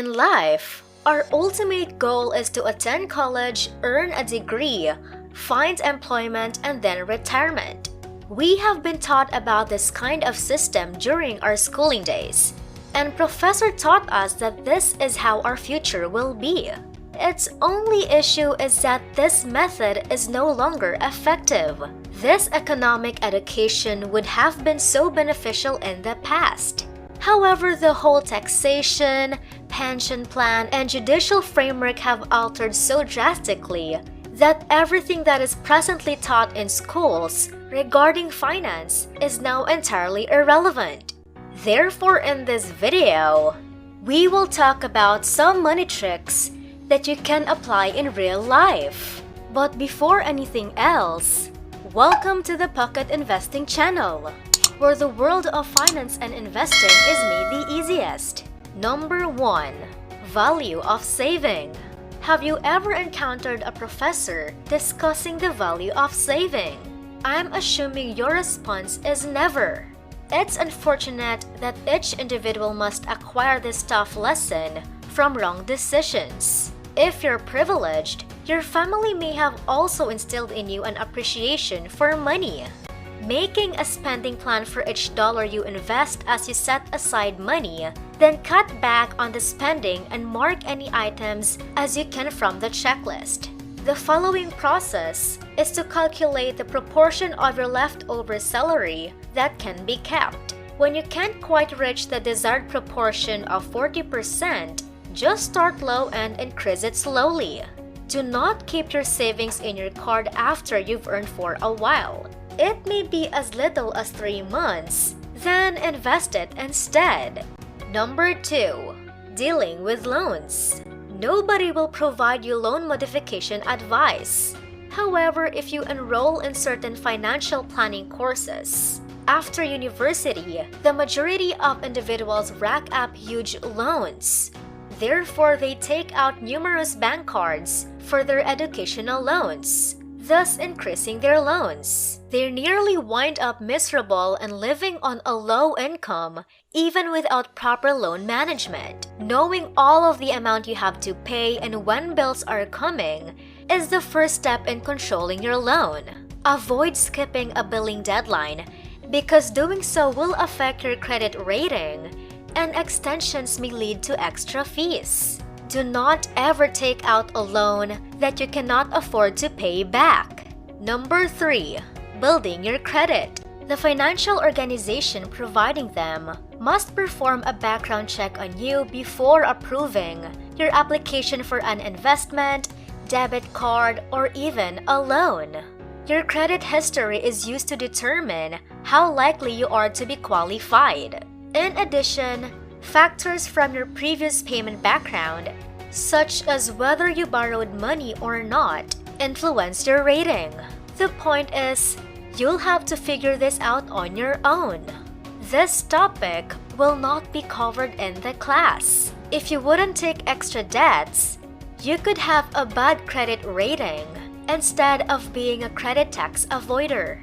In life, our ultimate goal is to attend college, earn a degree, find employment, and then retirement. We have been taught about this kind of system during our schooling days, and Professor taught us that this is how our future will be. Its only issue is that this method is no longer effective. This economic education would have been so beneficial in the past. However, the whole taxation, pension plan, and judicial framework have altered so drastically that everything that is presently taught in schools regarding finance is now entirely irrelevant. Therefore, in this video, we will talk about some money tricks that you can apply in real life. But before anything else, welcome to the Pocket Investing channel, where the world of finance and investing is made the easiest. Number 1. Value of saving. Have you ever encountered a professor discussing the value of saving? I'm assuming your response is never. It's unfortunate that each individual must acquire this tough lesson from wrong decisions. If you're privileged, your family may have also instilled in you an appreciation for money. Making a spending plan for each dollar you invest as you set aside money, then cut back on the spending and mark any items as you can from the checklist. The following process is to calculate the proportion of your leftover salary that can be kept. When you can't quite reach the desired proportion of 40%, just start low and increase it slowly. Do not keep your savings in your card after you've earned for a while. It may be as little as 3 months, then invest it instead. Number 2. Dealing with loans. Nobody will provide you loan modification advice. However, if you enroll in certain financial planning courses, after university, the majority of individuals rack up huge loans. Therefore, they take out numerous bank cards for their educational loans, thus increasing their loans. They nearly wind up miserable and living on a low income, even without proper loan management. Knowing all of the amount you have to pay and when bills are coming is the first step in controlling your loan. Avoid skipping a billing deadline, because doing so will affect your credit rating, and extensions may lead to extra fees. Do not ever take out a loan that you cannot afford to pay back. Number 3. Building your credit. The financial organization providing them must perform a background check on you before approving your application for an investment, debit card, or even a loan. Your credit history is used to determine how likely you are to be qualified. In addition, factors from your previous payment background, such as whether you borrowed money or not, influence your rating. The point is, you'll have to figure this out on your own. This topic will not be covered in the class. If you wouldn't take extra debts, you could have a bad credit rating instead of being a credit tax avoider.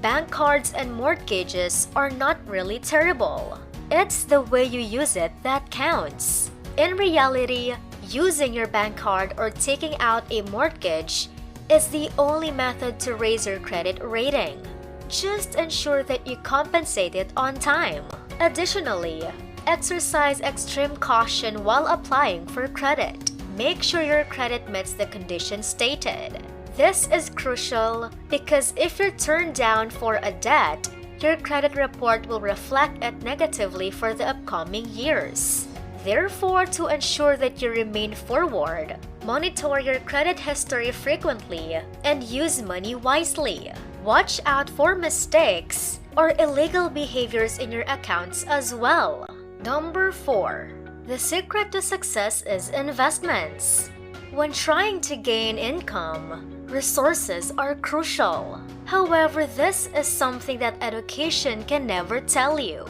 Bank cards and mortgages are not really terrible. It's the way you use it that counts. In reality, using your bank card or taking out a mortgage is the only method to raise your credit rating. Just ensure that you compensate it on time. Additionally, exercise extreme caution while applying for credit. Make sure your credit meets the conditions stated. This is crucial because if you're turned down for a debt, your credit report will reflect it negatively for the upcoming years. Therefore, to ensure that you remain forward, monitor your credit history frequently and use money wisely. Watch out for mistakes or illegal behaviors in your accounts as well. Number 4. The secret to success is investments. When trying to gain income, resources are crucial. However, this is something that education can never tell you.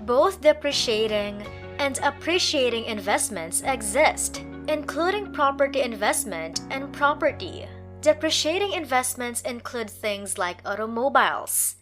Both depreciating and appreciating investments exist, including property investment and property. Depreciating investments include things like automobiles.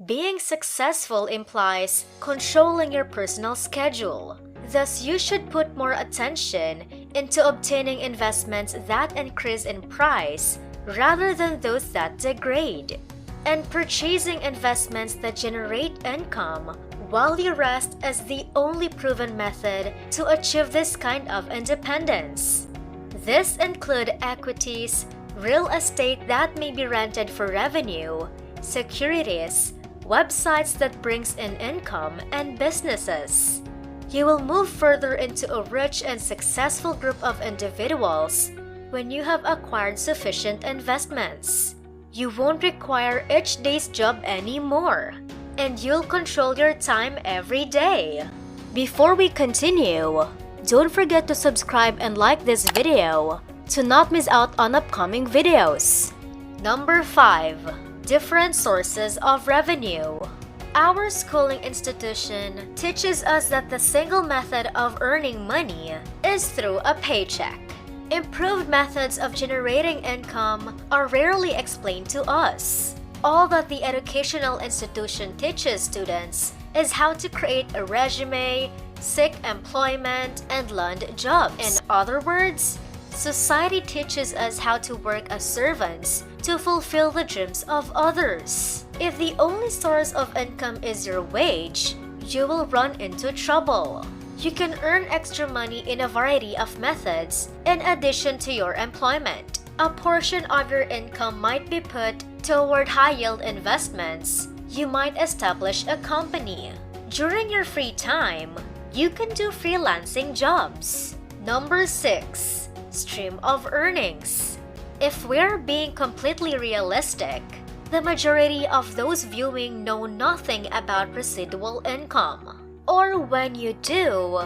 Being successful implies controlling your personal schedule. Thus, you should put more attention into obtaining investments that increase in price rather than those that degrade, and purchasing investments that generate income, while you rest as the only proven method to achieve this kind of independence. This include equities, real estate that may be rented for revenue, securities, websites that brings in income, and businesses. You will move further into a rich and successful group of individuals when you have acquired sufficient investments. You won't require each day's job anymore, and you'll control your time every day. Before we continue, don't forget to subscribe and like this video to not miss out on upcoming videos. Number 5. Different sources of revenue. Our schooling institution teaches us that the single method of earning money is through a paycheck. Improved methods of generating income are rarely explained to us. All that the educational institution teaches students is how to create a resume, seek employment, and land jobs. In other words, society teaches us how to work as servants to fulfill the dreams of others. If the only source of income is your wage, you will run into trouble. You can earn extra money in a variety of methods in addition to your employment. A portion of your income might be put toward high-yield investments. You might establish a company. During your free time, you can do freelancing jobs. Number 6. Stream of earnings. If we're being completely realistic, the majority of those viewing know nothing about residual income. Or when you do,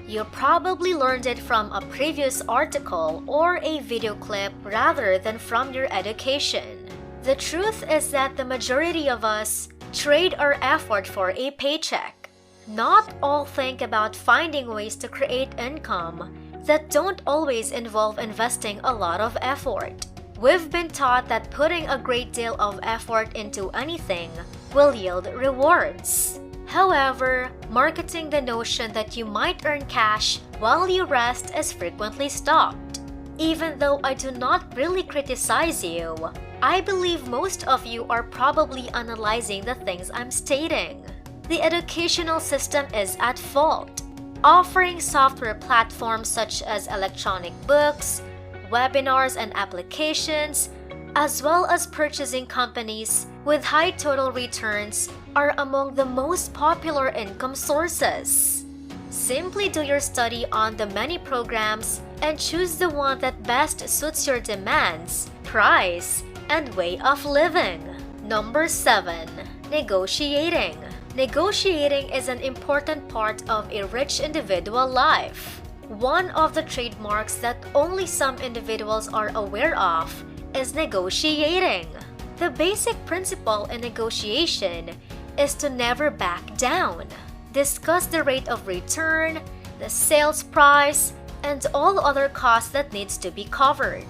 you probably learned it from a previous article or a video clip rather than from your education. The truth is that the majority of us trade our effort for a paycheck. Not all think about finding ways to create income that don't always involve investing a lot of effort. We've been taught that putting a great deal of effort into anything will yield rewards. However, marketing the notion that you might earn cash while you rest is frequently stopped. Even though I do not really criticize you, I believe most of you are probably analyzing the things I'm stating. The educational system is at fault. Offering software platforms such as electronic books, webinars, and applications, as well as purchasing companies with high total returns are among the most popular income sources. Simply do your study on the many programs and choose the one that best suits your demands, price, and way of living. Number 7. Negotiating. Negotiating is an important part of a rich individual life. One of the trademarks that only some individuals are aware of is negotiating. The basic principle in negotiation is to never back down. Discuss the rate of return, the sales price, and all other costs that needs to be covered.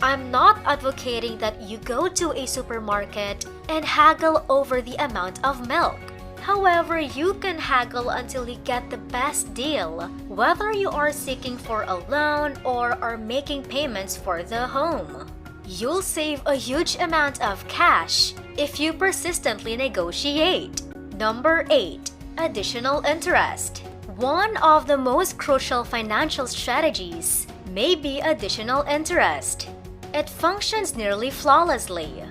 I'm not advocating that you go to a supermarket and haggle over the amount of milk. However, you can haggle until you get the best deal, whether you are seeking for a loan or are making payments for the home. You'll save a huge amount of cash if you persistently negotiate. Number 8. Additional interest. One of the most crucial financial strategies may be additional interest. It functions nearly flawlessly.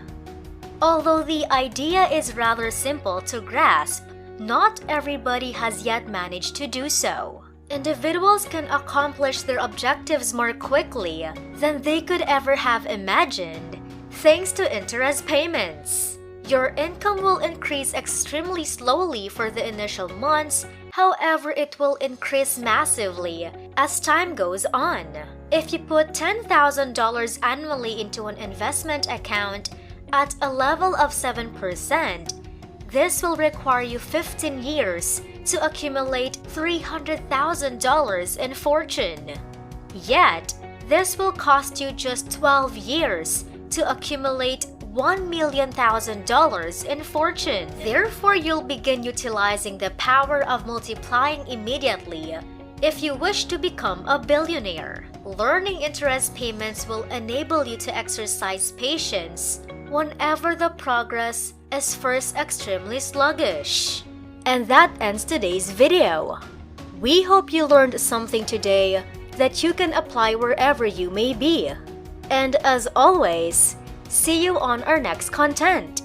Although the idea is rather simple to grasp, not everybody has yet managed to do so. Individuals can accomplish their objectives more quickly than they could ever have imagined, thanks to interest payments. Your income will increase extremely slowly for the initial months, however, it will increase massively as time goes on. If you put $10,000 annually into an investment account at a level of 7%, this will require you 15 years to accumulate $300,000 in fortune. Yet, this will cost you just 12 years to accumulate $1 million in fortune. Therefore, you'll begin utilizing the power of multiplying immediately If you wish to become a billionaire, learning interest payments will enable you to exercise patience whenever the progress is first extremely sluggish. And that ends today's video. We hope you learned something today that you can apply wherever you may be. And as always, see you on our next content.